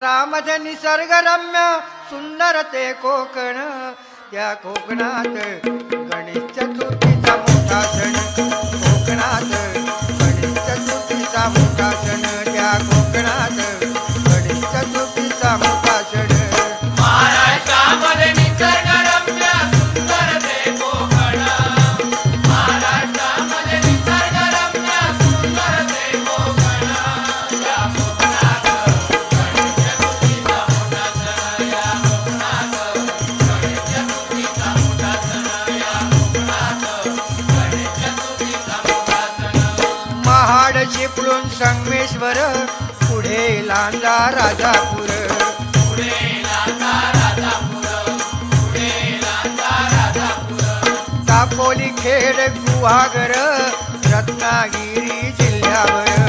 रामज निसर्गरम्य सुंदर ते कोकण, त्या कोकणात गणेश चतुर्थीचा मोठा सण, कोकणात गणेश चतुर्थीचा मोठा सण, त्या कोकणात गणेश चतुर्थीचा मोठा सण. महाराष्ट्रामध्ये निसर्गरम्य सुंदर ते कोकण, महाराष्ट्रामध्ये निसर्गरम्य सुंदर ते कोकण, या कोकणात गणेश चतुर्थीचा मोठा सण, या कोकणात गणेश चतुर्थीचा मोठा सण, या कोकणात गणेश चतुर्थीचा मोठा सण. महाड चिपळूण संगमेश्वर, पुढे लांजा राजापूर, दापोली खेड गुहागर, रत्नागिरी जिल्ह्यावर.